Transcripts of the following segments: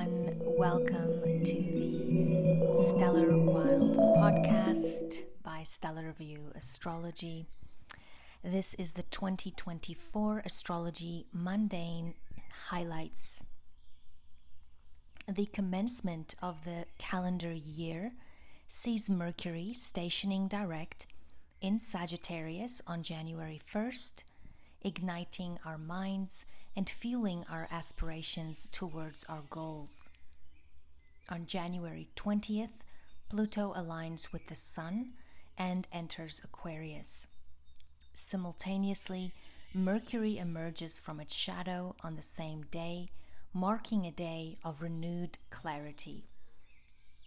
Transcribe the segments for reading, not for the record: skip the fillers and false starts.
everyone. Welcome to the Stellar Wild podcast by Stellar View Astrology. This is the 2024 Astrology Mundane Highlights. The commencement of the calendar year sees Mercury stationing direct in Sagittarius on January 1st, igniting our minds and fueling our aspirations towards our goals. On January 20th, Pluto aligns with the Sun and enters Aquarius. Simultaneously, Mercury emerges from its shadow on the same day, marking a day of renewed clarity.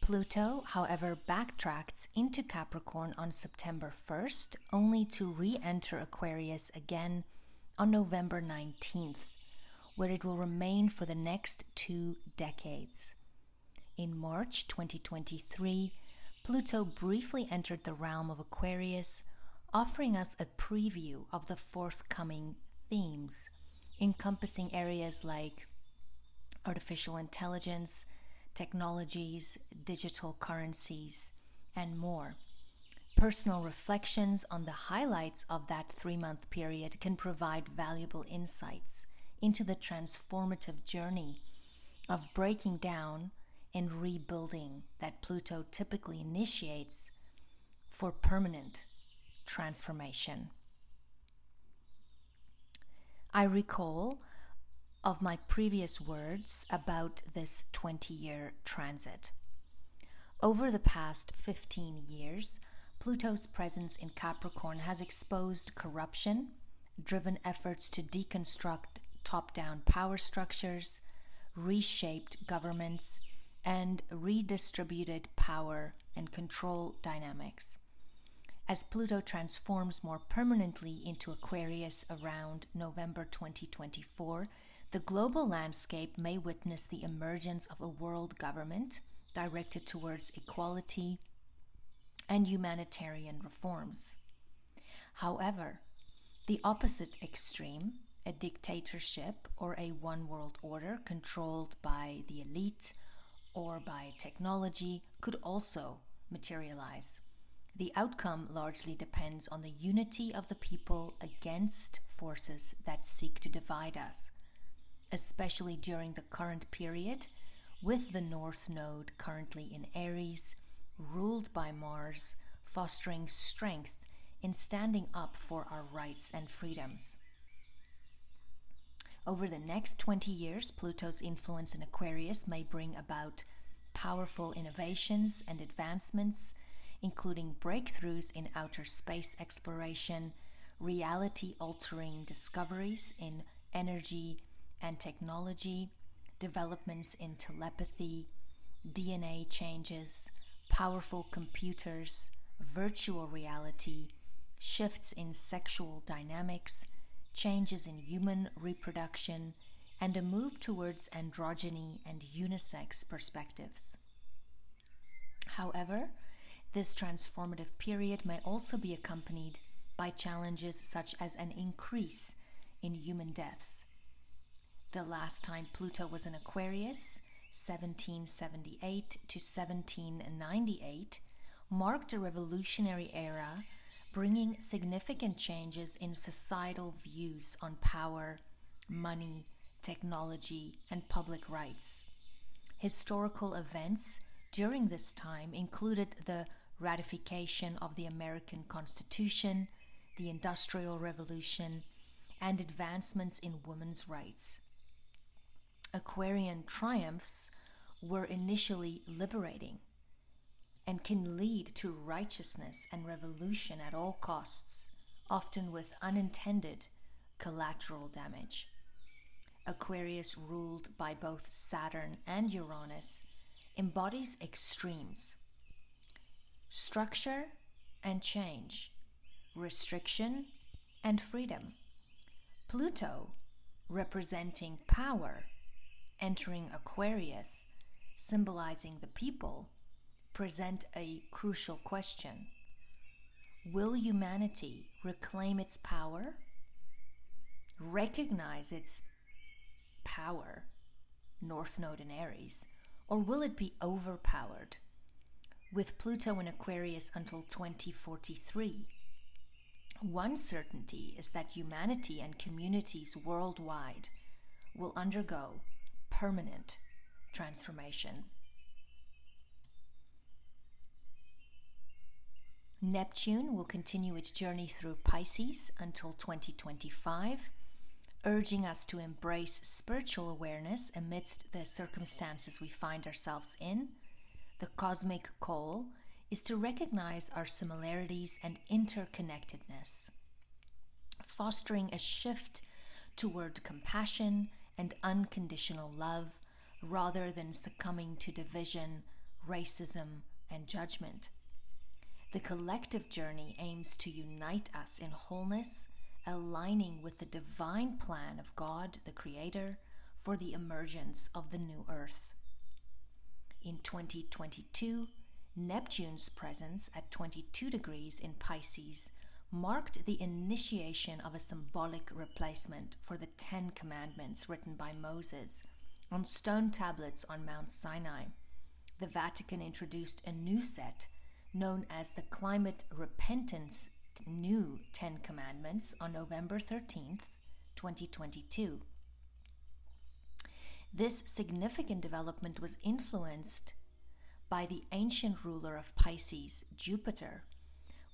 Pluto, however, backtracks into Capricorn on September 1st, only to re-enter Aquarius again on November 19th, where it will remain for the next 2 decades. In March 2023, Pluto briefly entered the realm of Aquarius, offering us a preview of the forthcoming themes, encompassing areas like artificial intelligence, technologies, digital currencies, and more. Personal reflections on the highlights of that 3-month period can provide valuable insights into the transformative journey of breaking down and rebuilding that Pluto typically initiates for permanent transformation. I recall of my previous words about this 20-year transit. Over the past 15 years, Pluto's presence in Capricorn has exposed corruption, driven efforts to deconstruct top-down power structures, reshaped governments, and redistributed power and control dynamics. As Pluto transforms more permanently into Aquarius around November 2024, the global landscape may witness the emergence of a world government directed towards equality and humanitarian reforms. However, the opposite extreme, a dictatorship or a one-world order controlled by the elite or by technology, could also materialize. The outcome largely depends on the unity of the people against forces that seek to divide us, especially during the current period, with the North Node currently in Aries, ruled by Mars, fostering strength in standing up for our rights and freedoms. Over the next 20 years, Pluto's influence in Aquarius may bring about powerful innovations and advancements, including breakthroughs in outer space exploration, reality-altering discoveries in energy and technology, developments in telepathy, DNA changes, powerful computers, virtual reality, shifts in sexual dynamics, changes in human reproduction, and a move towards androgyny and unisex perspectives. However, this transformative period may also be accompanied by challenges such as an increase in human deaths. The last time Pluto was in Aquarius, 1778 to 1798, marked a revolutionary era, bringing significant changes in societal views on power, money, technology, and public rights. Historical events during this time included the ratification of the American Constitution, the Industrial Revolution, and advancements in women's rights. Aquarian triumphs were initially liberating and can lead to righteousness and revolution at all costs, often with unintended collateral damage. Aquarius, ruled by both Saturn and Uranus, embodies extremes: structure and change, restriction and freedom. Pluto, representing power, entering Aquarius, symbolizing the people, present a crucial question. Will humanity reclaim its power, recognize its power, North Node in Aries, or will it be overpowered? With Pluto in Aquarius until 2043, one certainty is that humanity and communities worldwide will undergo permanent transformations. Neptune will continue its journey through Pisces until 2025, urging us to embrace spiritual awareness amidst the circumstances we find ourselves in. The cosmic call is to recognize our similarities and interconnectedness, fostering a shift toward compassion and unconditional love rather than succumbing to division, racism, and judgment. The collective journey aims to unite us in wholeness, aligning with the divine plan of God, the Creator, for the emergence of the new Earth. In 2022, Neptune's presence at 22 degrees in Pisces marked the initiation of a symbolic replacement for the 10 Commandments written by Moses on stone tablets on Mount Sinai. The Vatican introduced a new set known as the Climate Repentance New 10 Commandments on November 13th, 2022. This significant development was influenced by the ancient ruler of Pisces, Jupiter,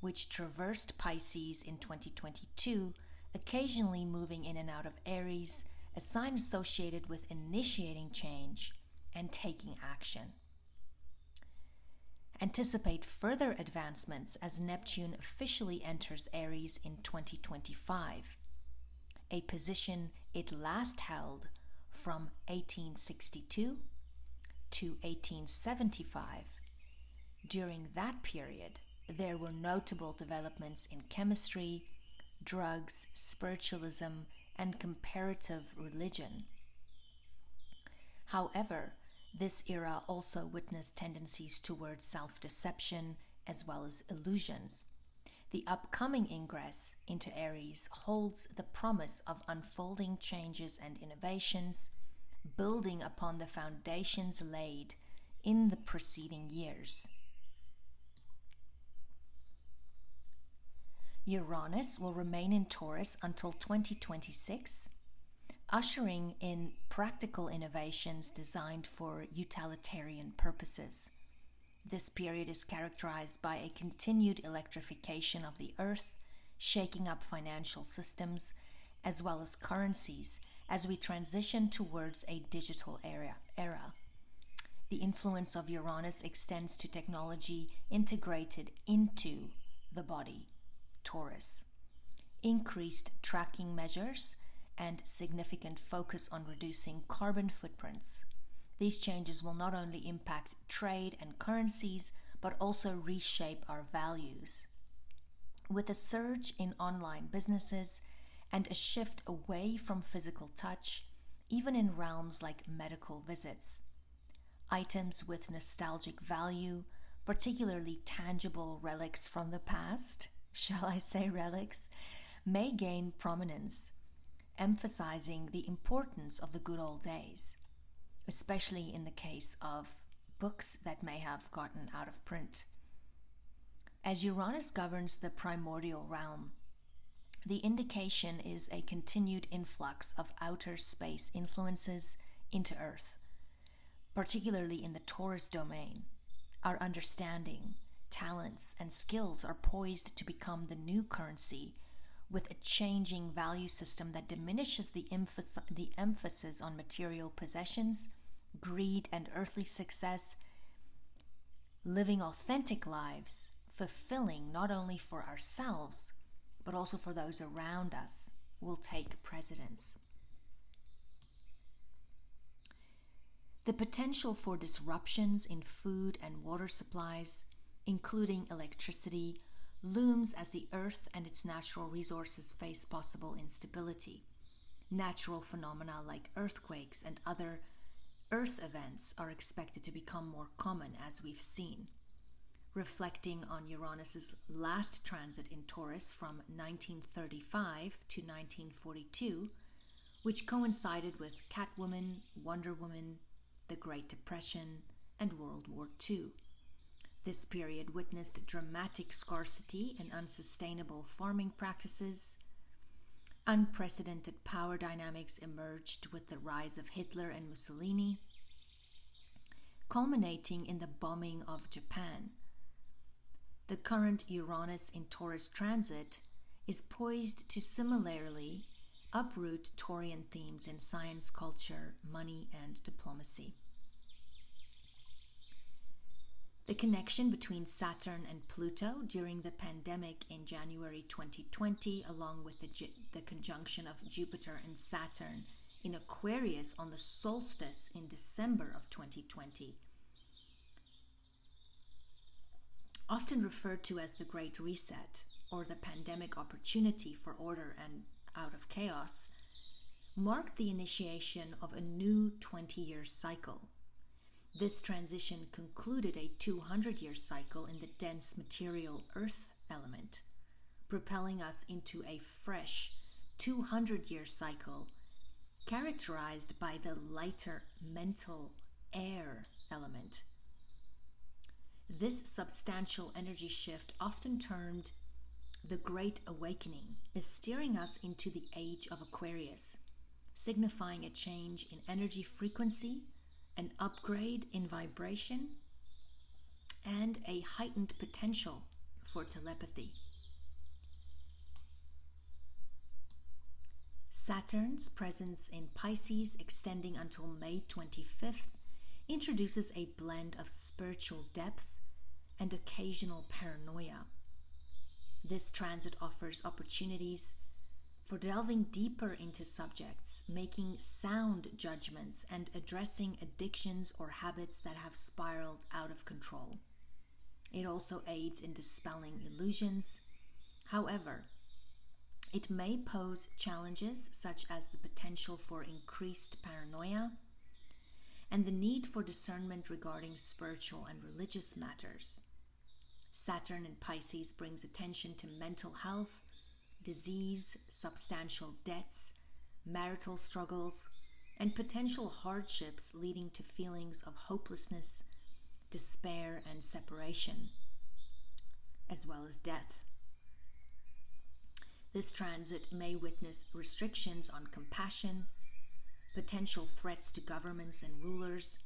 which traversed Pisces in 2022, occasionally moving in and out of Aries, a sign associated with initiating change and taking action. Anticipate further advancements as Neptune officially enters Aries in 2025, a position it last held from 1862 to 1875. During that period, there were notable developments in chemistry, drugs, spiritualism, and comparative religion. However, this era also witnessed tendencies towards self-deception as well as illusions. The upcoming ingress into Aries holds the promise of unfolding changes and innovations, building upon the foundations laid in the preceding years. Uranus will remain in Taurus until 2026, ushering in practical innovations designed for utilitarian purposes. This period is characterized by a continued electrification of the Earth, shaking up financial systems as well as currencies as we transition towards a digital era. The influence of Uranus extends to technology integrated into the body, Taurus. Increased tracking measures and significant focus on reducing carbon footprints. These changes will not only impact trade and currencies, but also reshape our values. With a surge in online businesses and a shift away from physical touch, even in realms like medical visits, items with nostalgic value, particularly tangible relics from the past, shall I say relics, may gain prominence, emphasizing the importance of the good old days, especially in the case of books that may have gotten out of print. As Uranus governs the primordial realm, the indication is a continued influx of outer space influences into Earth, particularly in the Taurus domain. Our understanding, talents, and skills are poised to become the new currency, with a changing value system that diminishes the emphasis on material possessions, greed, and earthly success. Living authentic lives, fulfilling not only for ourselves, but also for those around us, will take precedence. The potential for disruptions in food and water supplies, including electricity, looms as the Earth and its natural resources face possible instability. Natural phenomena like earthquakes and other Earth events are expected to become more common, as we've seen. Reflecting on Uranus's last transit in Taurus from 1935 to 1942, which coincided with Catwoman, Wonder Woman, the Great Depression, and World War II. This period witnessed dramatic scarcity and unsustainable farming practices. Unprecedented power dynamics emerged with the rise of Hitler and Mussolini, culminating in the bombing of Japan. The current Uranus in Taurus transit is poised to similarly uproot Taurian themes in science, culture, money, and diplomacy. The connection between Saturn and Pluto during the pandemic in January 2020, along with the conjunction of Jupiter and Saturn in Aquarius on the solstice in December of 2020, often referred to as the Great Reset or the pandemic opportunity for order and out of chaos, marked the initiation of a new 20-year cycle. This transition concluded a 200-year cycle in the dense material earth element, propelling us into a fresh 200-year cycle characterized by the lighter mental air element. This substantial energy shift, often termed the Great Awakening, is steering us into the Age of Aquarius, signifying a change in energy frequency, an upgrade in vibration, and a heightened potential for telepathy. Saturn's presence in Pisces, extending until May 25th, introduces a blend of spiritual depth and occasional paranoia. This transit offers opportunities for delving deeper into subjects, making sound judgments, and addressing addictions or habits that have spiraled out of control. It also aids in dispelling illusions. However, it may pose challenges such as the potential for increased paranoia and the need for discernment regarding spiritual and religious matters. Saturn in Pisces brings attention to mental health, disease, substantial debts, marital struggles, and potential hardships leading to feelings of hopelessness, despair, and separation, as well as death. This transit may witness restrictions on compassion, potential threats to governments and rulers,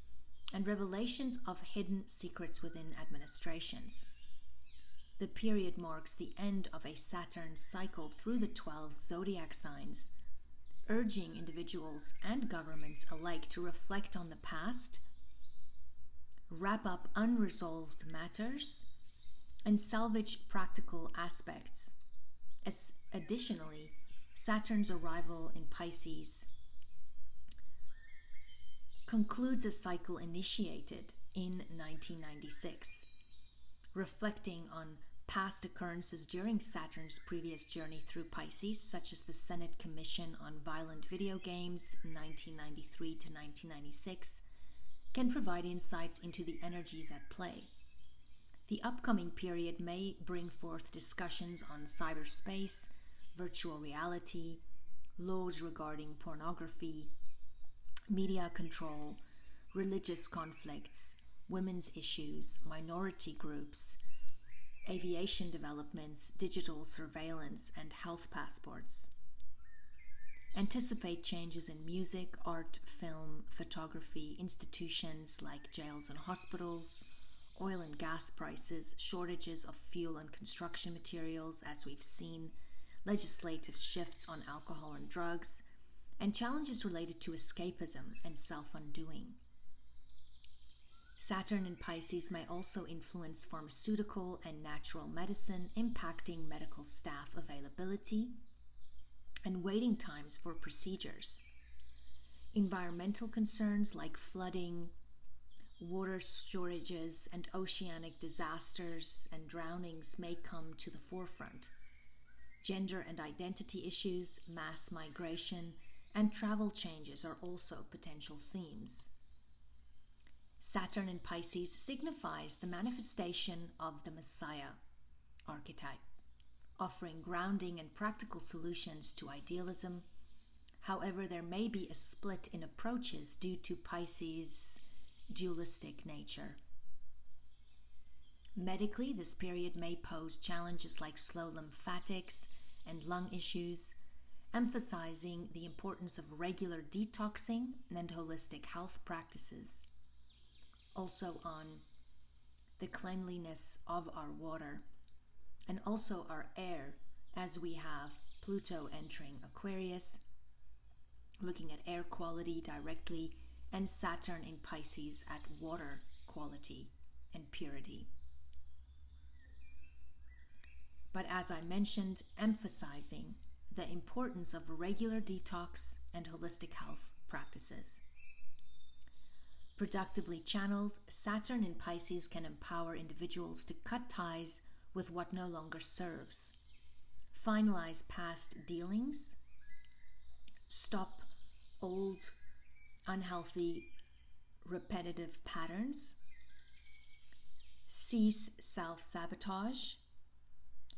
and revelations of hidden secrets within administrations. The period marks the end of a Saturn cycle through the 12 zodiac signs, urging individuals and governments alike to reflect on the past, wrap up unresolved matters, and salvage practical aspects. Additionally, Saturn's arrival in Pisces concludes a cycle initiated in 1996, reflecting on past occurrences during Saturn's previous journey through Pisces, such as the Senate Commission on Violent Video Games 1993 to 1996, can provide insights into the energies at play. The upcoming period may bring forth discussions on cyberspace, virtual reality, laws regarding pornography, media control, religious conflicts, women's issues, minority groups, aviation developments, digital surveillance, and health passports. Anticipate changes in music, art, film, photography, institutions like jails and hospitals, oil and gas prices, shortages of fuel and construction materials, as we've seen, legislative shifts on alcohol and drugs, and challenges related to escapism and self-undoing. Saturn in Pisces may also influence pharmaceutical and natural medicine, impacting medical staff availability and waiting times for procedures. Environmental concerns like flooding, water shortages, and oceanic disasters and drownings may come to the forefront. Gender and identity issues, mass migration, and travel changes are also potential themes. Saturn in Pisces signifies the manifestation of the Messiah archetype, offering grounding and practical solutions to idealism, However, there may be a split in approaches due to Pisces' dualistic nature. Medically, this period may pose challenges like slow lymphatics and lung issues, emphasizing the importance of regular detoxing and holistic health practices. Also on the cleanliness of our water and also our air, as we have Pluto entering Aquarius, looking at air quality directly, and Saturn in Pisces at water quality and purity. But as I mentioned, emphasizing the importance of regular detox and holistic health practices. Productively channeled, Saturn in Pisces can empower individuals to cut ties with what no longer serves, finalize past dealings, stop old, unhealthy, repetitive patterns, cease self-sabotage,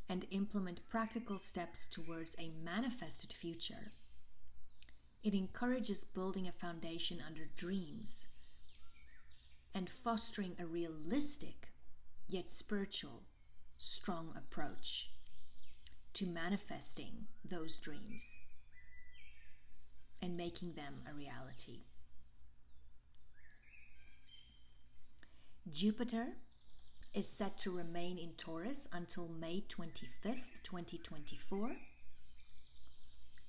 and implement practical steps towards a manifested future. It encourages building a foundation under dreams and fostering a realistic yet spiritual, strong approach to manifesting those dreams and making them a reality. Jupiter is set to remain in Taurus until May 25th, 2024,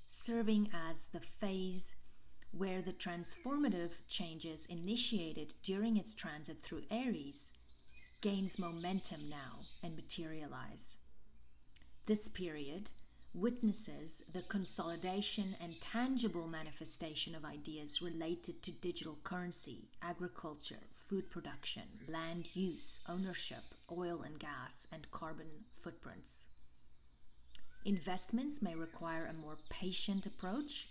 serving as the phase where the transformative changes initiated during its transit through Aries gains momentum now and materialize. This period witnesses the consolidation and tangible manifestation of ideas related to digital currency, agriculture, food production, land use, ownership, oil and gas, and carbon footprints. Investments may require a more patient approach,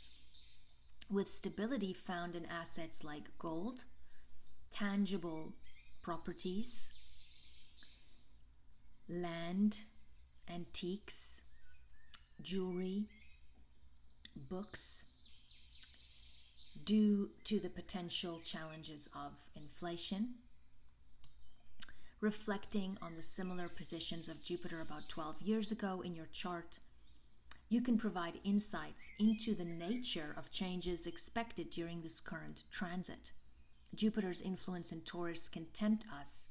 with stability found in assets like gold, tangible properties, land, antiques, jewelry, books, due to the potential challenges of inflation. Reflecting on the similar positions of Jupiter about 12 years ago in your chart, you can provide insights into the nature of changes expected during this current transit. Jupiter's influence in Taurus can tempt us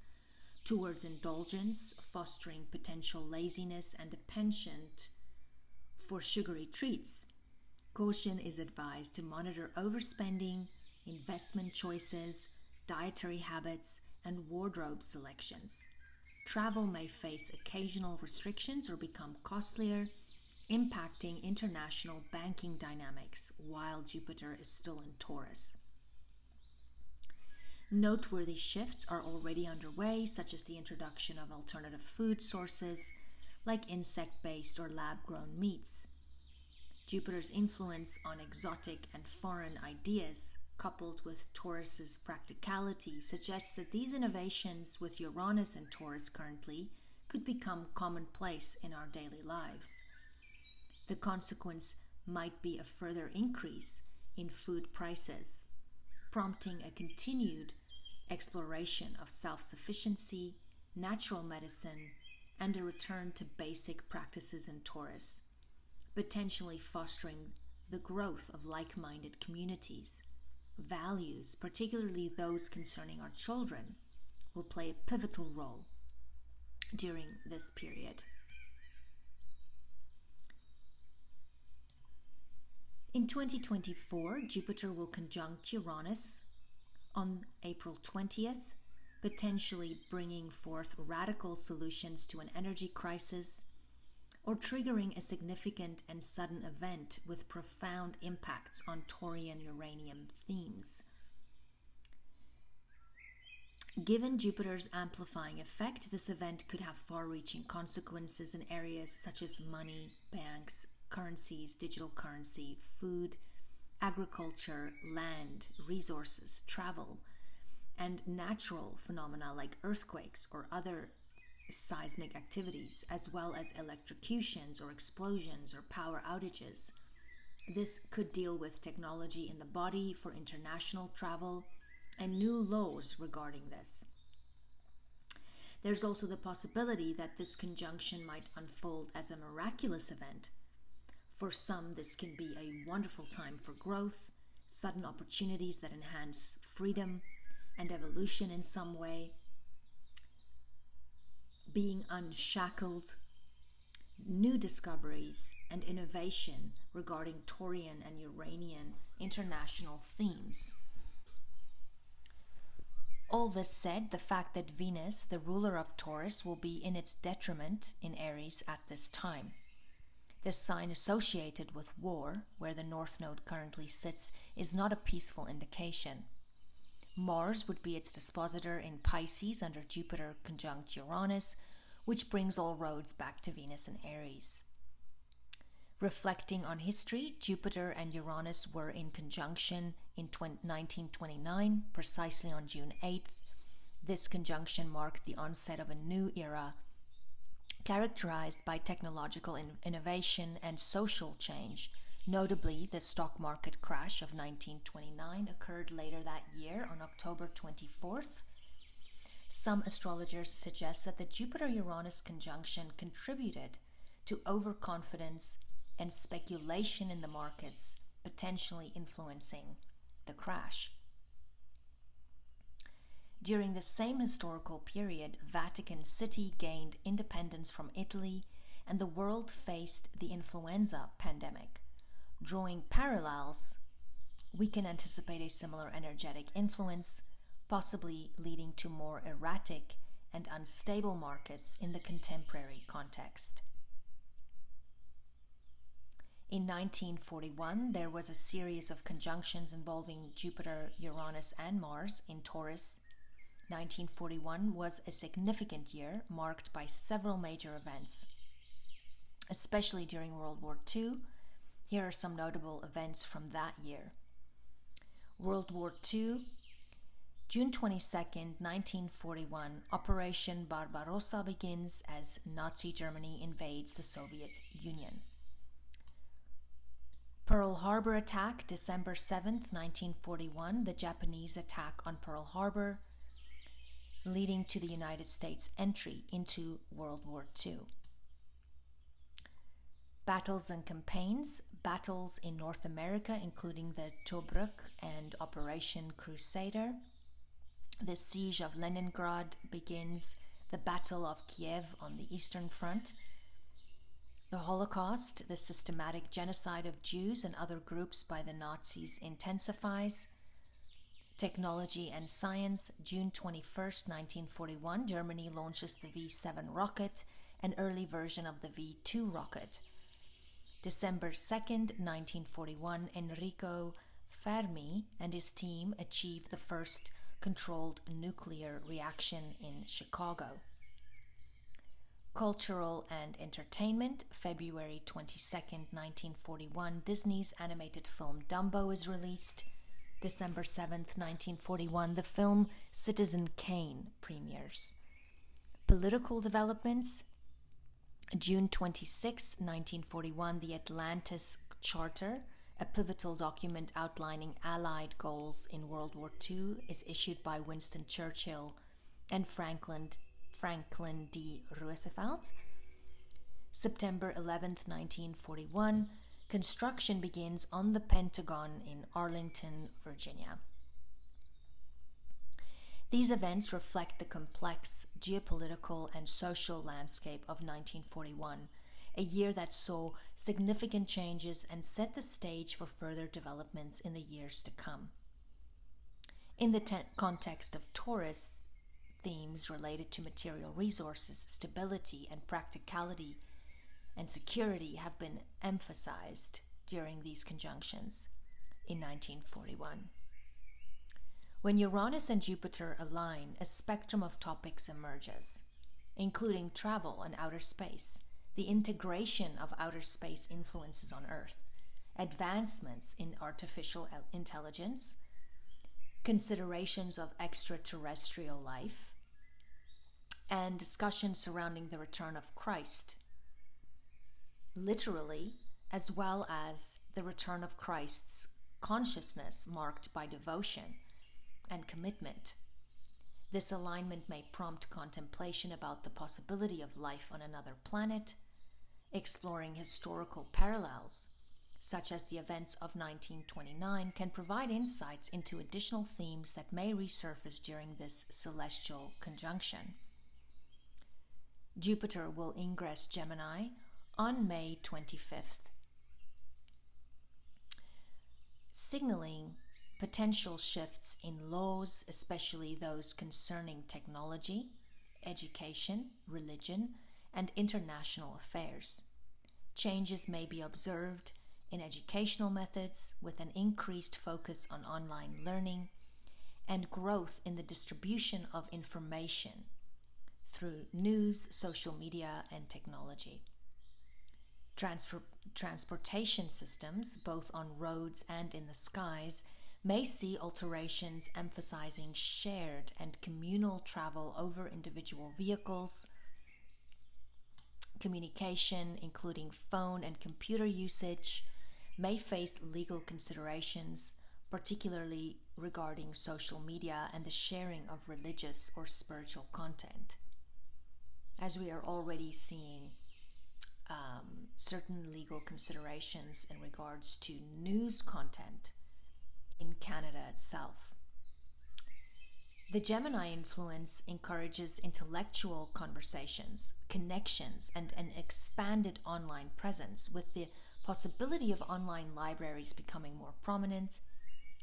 towards indulgence, fostering potential laziness and a penchant for sugary treats. Caution is advised to monitor overspending, investment choices, dietary habits, and wardrobe selections. Travel may face occasional restrictions or become costlier, impacting international banking dynamics while Jupiter is still in Taurus. Noteworthy shifts are already underway, such as the introduction of alternative food sources like insect-based or lab-grown meats. Jupiter's influence on exotic and foreign ideas, coupled with Taurus's practicality, suggests that these innovations with Uranus and Taurus currently could become commonplace in our daily lives. The consequence might be a further increase in food prices, prompting a continued exploration of self-sufficiency, natural medicine, and a return to basic practices in Taurus, potentially fostering the growth of like-minded communities. Values, particularly those concerning our children, will play a pivotal role during this period. In 2024, Jupiter will conjunct Uranus on April 20th, potentially bringing forth radical solutions to an energy crisis or triggering a significant and sudden event with profound impacts on Taurian uranium themes. Given Jupiter's amplifying effect, this event could have far-reaching consequences in areas such as money, banks, currencies, digital currency, food, agriculture, land, resources, travel, and natural phenomena like earthquakes or other seismic activities, as well as electrocutions or explosions or power outages, This could deal with technology in the body for international travel and new laws regarding this. There's also the possibility that this conjunction might unfold as a miraculous event. For some, this can be a wonderful time for growth, sudden opportunities that enhance freedom and evolution in some way, being unshackled, new discoveries and innovation regarding Taurian and Uranian international themes. All this said, the fact that Venus, the ruler of Taurus, will be in its detriment in Aries at this time. This sign associated with war, where the North Node currently sits, is not a peaceful indication. Mars would be its dispositor in Pisces under Jupiter conjunct Uranus, which brings all roads back to Venus and Aries. Reflecting on history, Jupiter and Uranus were in conjunction in 1929, precisely on June 8th. This conjunction marked the onset of a new era characterized by technological innovation and social change. Notably, the stock market crash of 1929 occurred later that year on October 24th. Some astrologers suggest that the Jupiter-Uranus conjunction contributed to overconfidence and speculation in the markets, potentially influencing the crash. During the same historical period, Vatican City gained independence from Italy, and the world faced the influenza pandemic. Drawing parallels, we can anticipate a similar energetic influence, possibly leading to more erratic and unstable markets in the contemporary context. In 1941, there was a series of conjunctions involving Jupiter, Uranus, and Mars in Taurus. 1941 was a significant year marked by several major events, especially during World War II. Here are some notable events from that year. World War II, June 22nd, 1941, Operation Barbarossa begins as Nazi Germany invades the Soviet Union. Pearl Harbor attack, December 7th, 1941, the Japanese attack on Pearl Harbor, leading to the United States' entry into World War II. Battles and campaigns, battles in North America, including the Tobruk and Operation Crusader. The siege of Leningrad begins, the Battle of Kiev on the Eastern Front. The Holocaust, the systematic genocide of Jews and other groups by the Nazis, intensifies. Technology and science, June 21st, 1941, Germany launches the V-7 rocket, an early version of the V-2 rocket. December 2nd, 1941, Enrico Fermi and his team achieve the first controlled nuclear reaction in Chicago. Cultural and entertainment, February 22nd, 1941, Disney's animated film Dumbo is released. December 7th, 1941, the film Citizen Kane premieres. Political developments, June 26, 1941, the Atlantis Charter, a pivotal document outlining Allied goals in World War II, is issued by Winston Churchill and Franklin D. Roosevelt. September 11th, 1941, construction begins on the Pentagon in Arlington, Virginia. These events reflect the complex geopolitical and social landscape of 1941, a year that saw significant changes and set the stage for further developments in the years to come. In the context of Taurus, themes related to material resources, stability, and practicality and security have been emphasized during these conjunctions in 1941. When Uranus and Jupiter align, a spectrum of topics emerges, including travel and outer space, the integration of outer space influences on Earth, advancements in artificial intelligence, considerations of extraterrestrial life, and discussions surrounding the return of Christ. Literally, as well as the return of Christ's consciousness marked by devotion and commitment. This alignment may prompt contemplation about the possibility of life on another planet, exploring historical parallels, such as the events of 1929, can provide insights into additional themes that may resurface during this celestial conjunction. Jupiter will ingress Gemini on May 25th, signaling potential shifts in laws, especially those concerning technology, education, religion, and international affairs. Changes may be observed in educational methods with an increased focus on online learning and growth in the distribution of information through news, social media, and technology. Transportation systems, both on roads and in the skies, may see alterations emphasizing shared and communal travel over individual vehicles. Communication, including phone and computer usage, may face legal considerations, particularly regarding social media and the sharing of religious or spiritual content, as we are already seeing certain legal considerations in regards to news content in Canada itself. The Gemini influence encourages intellectual conversations, connections, and an expanded online presence, with the possibility of online libraries becoming more prominent.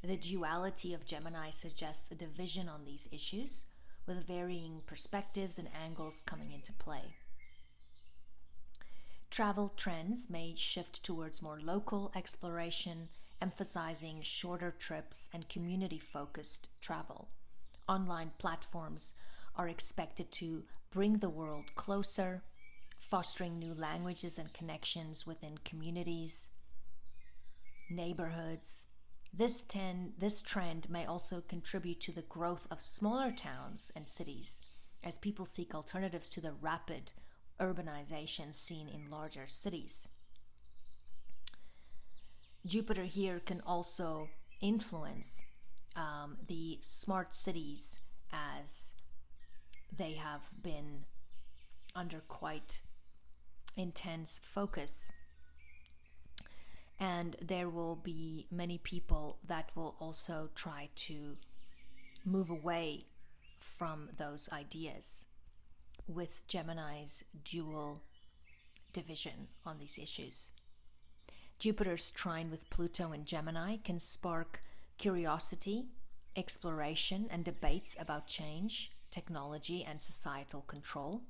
The duality of Gemini suggests a division on these issues, with varying perspectives and angles coming into play. Travel trends may shift towards more local exploration, emphasizing shorter trips and community-focused travel. Online platforms are expected to bring the world closer, fostering new languages and connections within communities, neighborhoods. This trend may also contribute to the growth of smaller towns and cities as people seek alternatives to the rapid urbanization seen in larger cities. Jupiter here can also influence the smart cities, as they have been under quite intense focus. And there will be many people that will also try to move away from those ideas, with Gemini's dual division on these issues. Jupiter's trine with Pluto in Gemini can spark curiosity, exploration, and debates about change, technology, and societal control.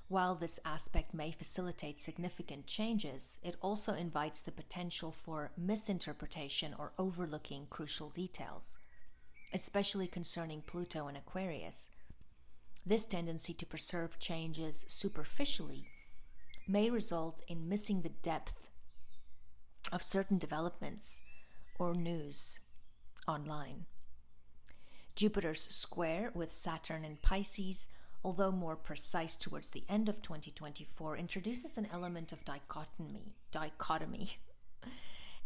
While this aspect may facilitate significant changes, it also invites the potential for misinterpretation or overlooking crucial details, especially concerning Pluto and Aquarius. This tendency to perceive changes superficially may result in missing the depth of certain developments or news online. Jupiter's square with Saturn in Pisces, although more precise towards the end of 2024, introduces an element of dichotomy.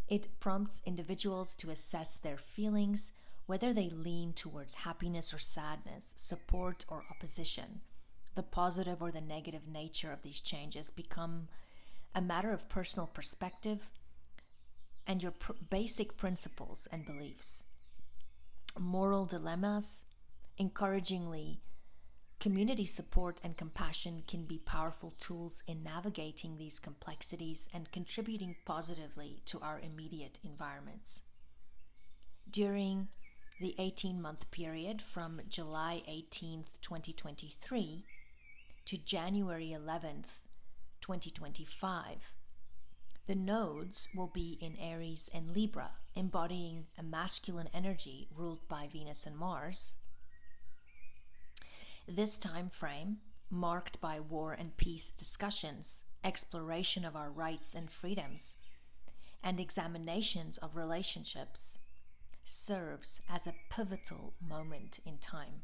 It prompts individuals to assess their feelings, whether they lean towards happiness or sadness, support or opposition. The positive or the negative nature of these changes become a matter of personal perspective and your basic principles and beliefs. Moral dilemmas, encouragingly, community support and compassion can be powerful tools in navigating these complexities and contributing positively to our immediate environments. During the 18-month period from July 18th, 2023 to January 11th, 2025, the nodes will be in Aries and Libra, embodying a masculine energy ruled by Venus and Mars. This time frame, marked by war and peace discussions, exploration of our rights and freedoms, and examinations of relationships, serves as a pivotal moment in time.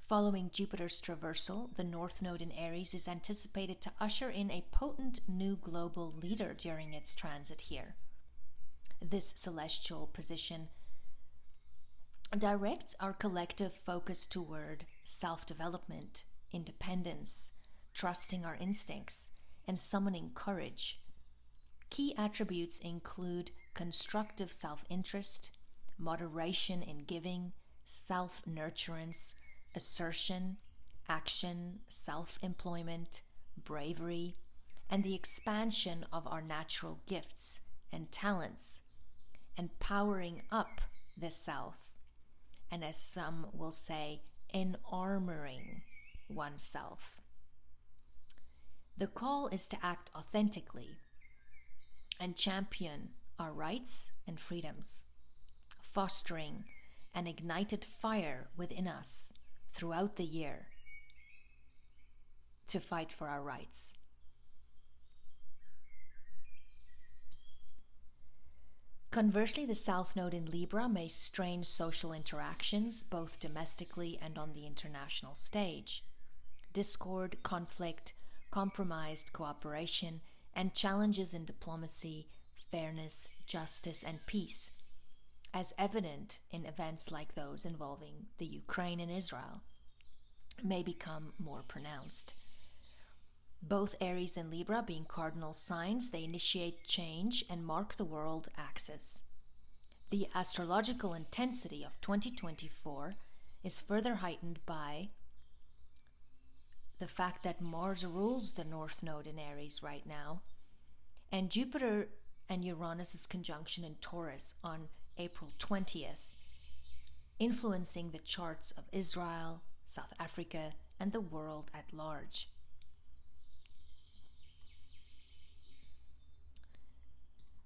Following Jupiter's traversal, the North Node in Aries is anticipated to usher in a potent new global leader during its transit here. This celestial position directs our collective focus toward self-development, independence, trusting our instincts, and summoning courage. Key attributes include constructive self-interest, moderation in giving, self-nurturance, assertion, action, self-employment, bravery, and the expansion of our natural gifts and talents, and powering up the self, and as some will say, en-armoring oneself. The call is to act authentically and champion our rights and freedoms, fostering an ignited fire within us throughout the year to fight for our rights. Conversely, the South Node in Libra may strain social interactions, both domestically and on the international stage. Discord, conflict, compromised cooperation, and challenges in diplomacy, fairness, justice, and peace, as evident in events like those involving the Ukraine and Israel, may become more pronounced. Both Aries and Libra being cardinal signs, they initiate change and mark the world axis. The astrological intensity of 2024 is further heightened by the fact that Mars rules the North Node in Aries right now, and Jupiter and Uranus' conjunction in Taurus on April 20th, influencing the charts of Israel, South Africa, and the world at large.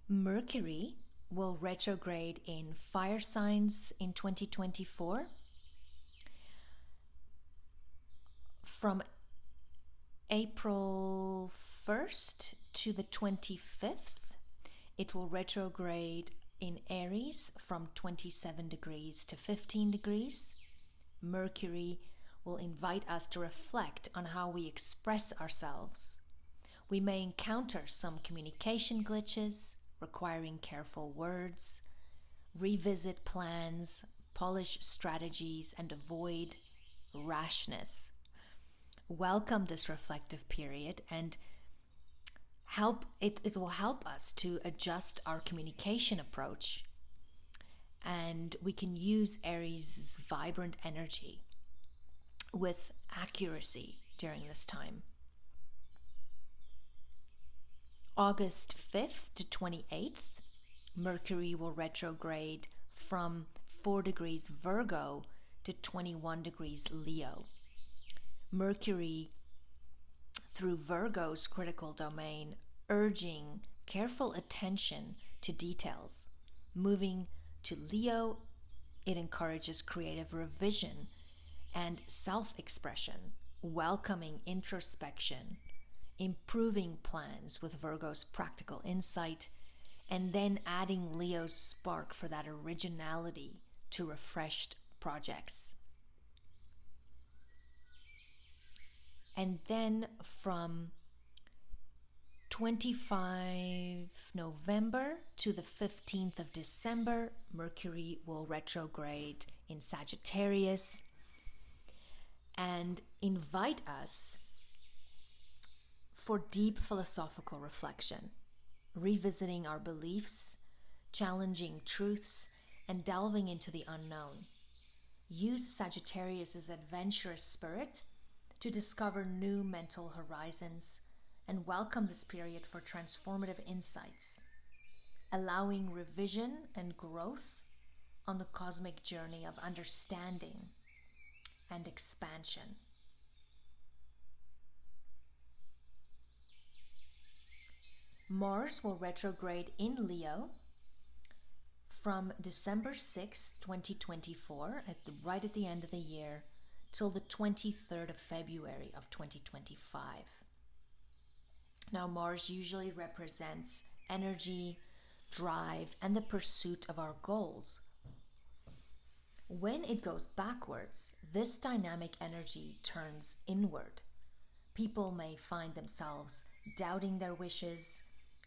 Mercury will retrograde in fire signs in 2024 from April 1st to the 25th. It will retrograde in Aries from 27 degrees to 15 degrees. Mercury will invite us to reflect on how we express ourselves. We may encounter some communication glitches, requiring careful words, revisit plans, polish strategies, and avoid rashness. Welcome this reflective period and it will help us to adjust our communication approach, and we can use Aries' vibrant energy with accuracy during this time. August 5th to 28th, Mercury will retrograde from 4 degrees Virgo to 21 degrees Leo. Mercury through Virgo's critical domain, urging careful attention to details. Moving to Leo, it encourages creative revision and self-expression, welcoming introspection, improving plans with Virgo's practical insight, and then adding Leo's spark for that originality to refreshed projects. And then from 25 November to the 15th of December, Mercury will retrograde in Sagittarius and invite us for deep philosophical reflection, revisiting our beliefs, challenging truths, and delving into the unknown. Use Sagittarius' adventurous spirit to discover new mental horizons and welcome this period for transformative insights, allowing revision and growth on the cosmic journey of understanding and expansion. Mars will retrograde in Leo from December 6th, 2024, right at the end of the year, till the 23rd of February of 2025. Now, Mars usually represents energy, drive, and the pursuit of our goals. When it goes backwards, this dynamic energy turns inward. People may find themselves doubting their wishes,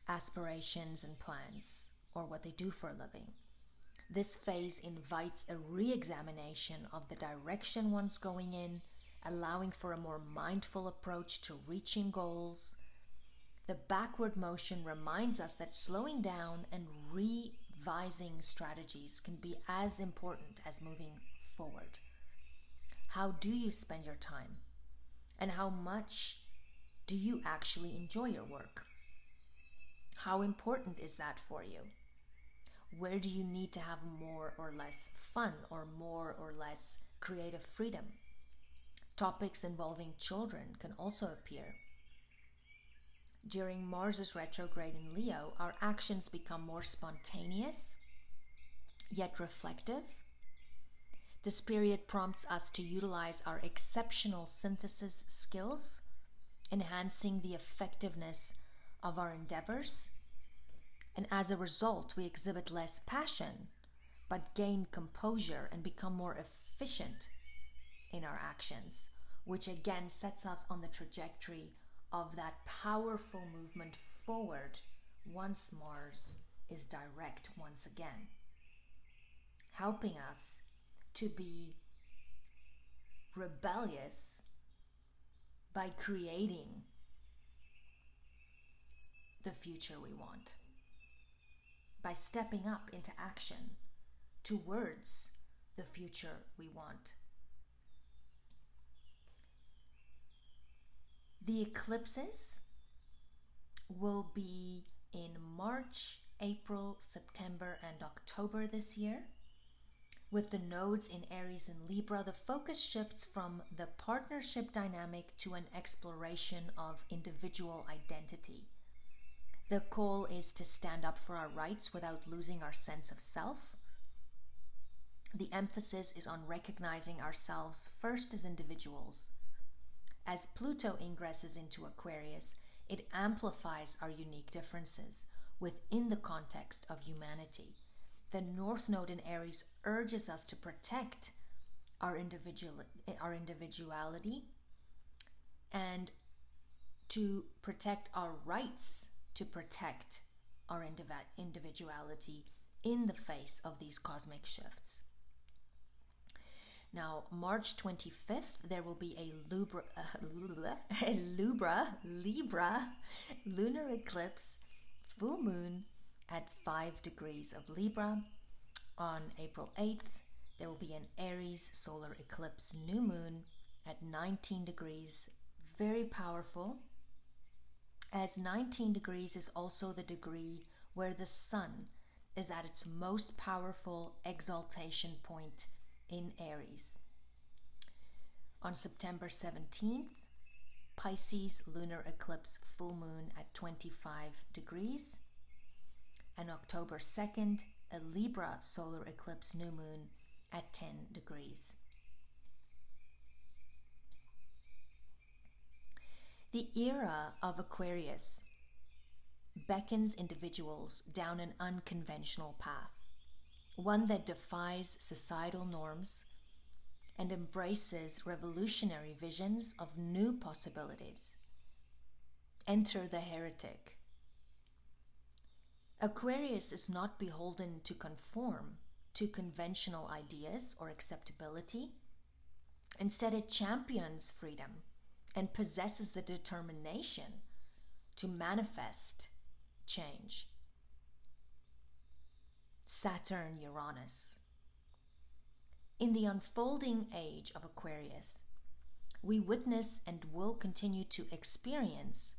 aspirations, and plans, or what they do for a living. This phase invites a re-examination of the direction one's going in, allowing for a more mindful approach to reaching goals. The backward motion reminds us that slowing down and revising strategies can be as important as moving forward. How do you spend your time? And how much do you actually enjoy your work? How important is that for you? Where do you need to have more or less fun, or more or less creative freedom? Topics involving children can also appear. During Mars's retrograde in Leo, our actions become more spontaneous, yet reflective. This period prompts us to utilize our exceptional synthesis skills, enhancing the effectiveness of our endeavors. And as a result, we exhibit less passion, but gain composure and become more efficient in our actions, which again sets us on the trajectory of that powerful movement forward once Mars is direct once again, helping us to be rebellious by creating the future we want, by stepping up into action towards the future we want. The eclipses will be in March, April, September, and October this year. With the nodes in Aries and Libra, the focus shifts from the partnership dynamic to an exploration of individual identity. The call is to stand up for our rights without losing our sense of self. The emphasis is on recognizing ourselves first as individuals. As Pluto ingresses into Aquarius, it amplifies our unique differences within the context of humanity. The North Node in Aries urges us to protect our individuality and to protect our rights to protect our individuality in the face of these cosmic shifts. Now, March 25th, there will be a Libra Lunar Eclipse full moon at 5 degrees of Libra. On April 8th, there will be an Aries solar eclipse new moon at 19 degrees. Very powerful, as 19 degrees is also the degree where the sun is at its most powerful exaltation point in Aries. On September 17th, Pisces lunar eclipse full moon at 25 degrees. And October 2nd, a Libra solar eclipse new moon at 10 degrees. The era of Aquarius beckons individuals down an unconventional path, one that defies societal norms and embraces revolutionary visions of new possibilities. Enter the heretic. Aquarius is not beholden to conform to conventional ideas or acceptability. Instead, it champions freedom and possesses the determination to manifest change. Saturn, Uranus. In the unfolding age of Aquarius, we witness and will continue to experience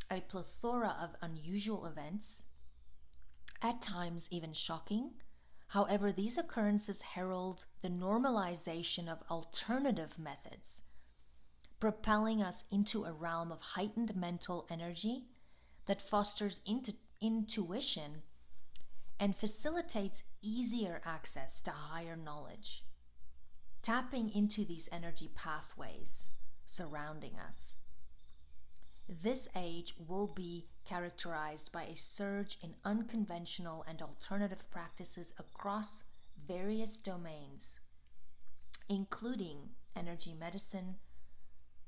a plethora of unusual events, at times even shocking. However, these occurrences herald the normalization of alternative methods, propelling us into a realm of heightened mental energy that fosters intuition and facilitates easier access to higher knowledge, tapping into these energy pathways surrounding us. This age will be characterized by a surge in unconventional and alternative practices across various domains including energy medicine,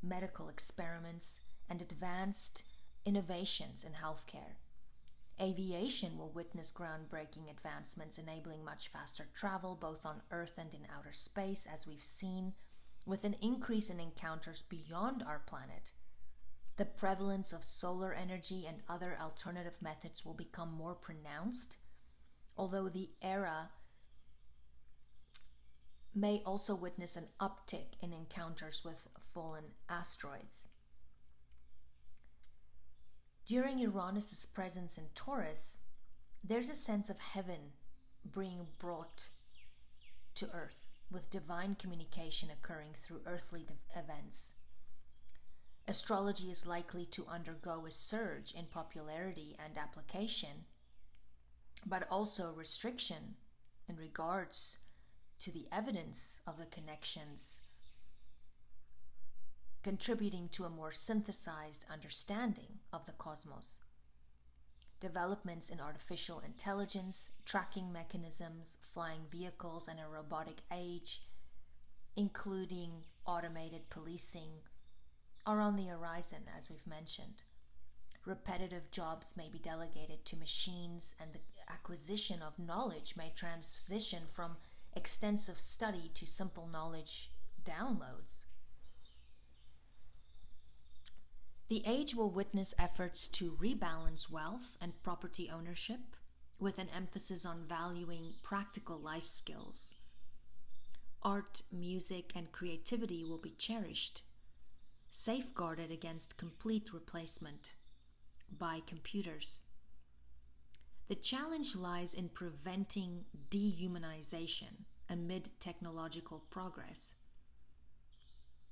medical experiments, and advanced innovations in healthcare. Aviation will witness groundbreaking advancements enabling much faster travel both on Earth and in outer space, as we've seen, with an increase in encounters beyond our planet. The prevalence of solar energy and other alternative methods will become more pronounced, although the era may also witness an uptick in encounters with fallen asteroids. During Uranus' presence in Taurus, there's a sense of heaven being brought to Earth, with divine communication occurring through earthly events. Astrology is likely to undergo a surge in popularity and application, but also restriction in regards to the evidence of the connections, contributing to a more synthesized understanding of the cosmos. Developments in artificial intelligence, tracking mechanisms, flying vehicles, and a robotic age, including automated policing, are on the horizon, as we've mentioned. Repetitive jobs may be delegated to machines, and the acquisition of knowledge may transition from extensive study to simple knowledge downloads. The age will witness efforts to rebalance wealth and property ownership, with an emphasis on valuing practical life skills. Art, music, and creativity will be cherished, safeguarded against complete replacement by computers. The challenge lies in preventing dehumanization amid technological progress.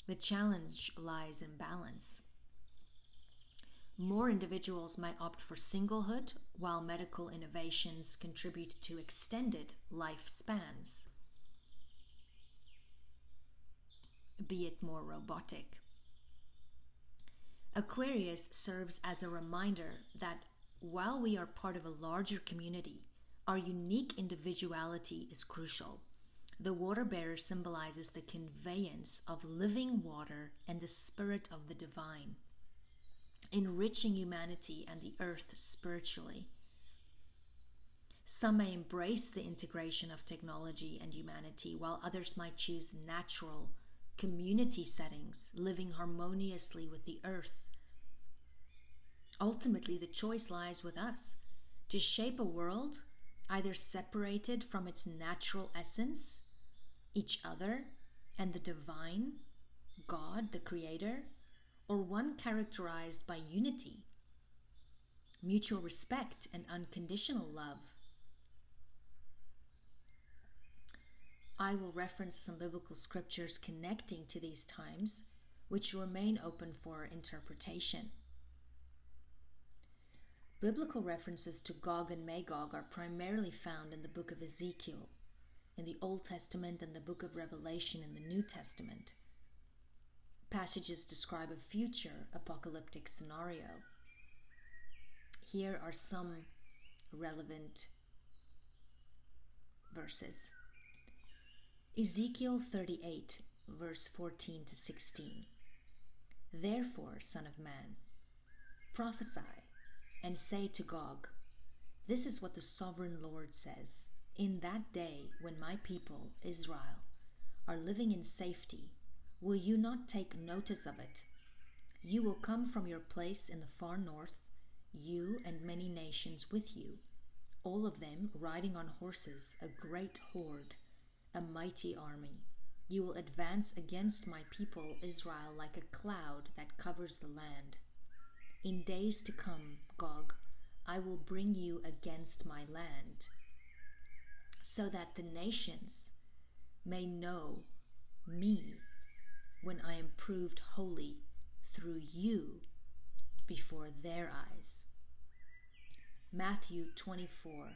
The challenge lies in balance. More individuals might opt for singlehood, while medical innovations contribute to extended lifespans, be it more robotic. Aquarius serves as a reminder that while we are part of a larger community, our unique individuality is crucial. The water bearer symbolizes the conveyance of living water and the spirit of the divine, enriching humanity and the earth spiritually. Some may embrace the integration of technology and humanity, while others might choose natural community settings, living harmoniously with the earth. Ultimately, the choice lies with us to shape a world either separated from its natural essence, each other, and the divine, God, the Creator, or one characterized by unity, mutual respect, and unconditional love. I will reference some biblical scriptures connecting to these times, which remain open for interpretation. Biblical references to Gog and Magog are primarily found in the book of Ezekiel, in the Old Testament, and the book of Revelation in the New Testament. Passages describe a future apocalyptic scenario. Here are some relevant verses. Ezekiel 38, verse 14 to 16. Therefore, Son of Man, prophesy and say to Gog, this is what the sovereign Lord says. In that day when my people, Israel, are living in safety, will you not take notice of it? You will come from your place in the far north, you and many nations with you, all of them riding on horses, a great horde, a mighty army. You will advance against my people Israel like a cloud that covers the land. In days to come, Gog, I will bring you against my land, so that the nations may know me when I am proved holy through you before their eyes. Matthew 24,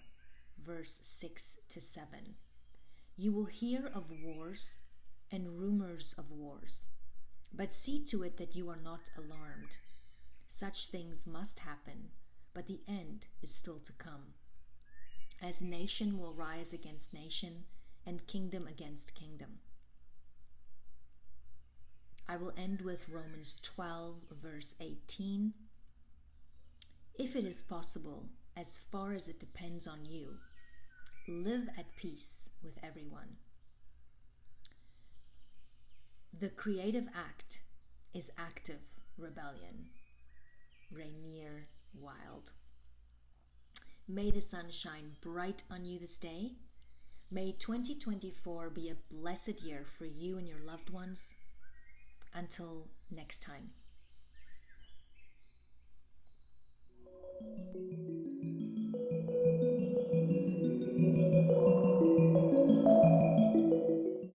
verse 6 to 7. You will hear of wars and rumors of wars, but see to it that you are not alarmed. Such things must happen, but the end is still to come. As nation will rise against nation, and kingdom against kingdom. I will end with Romans 12, verse 18. If it is possible, as far as it depends on you, live at peace with everyone. The creative act is active rebellion. Rainier Wild. May the sun shine bright on you this day. May 2024 be a blessed year for you and your loved ones. Until next time.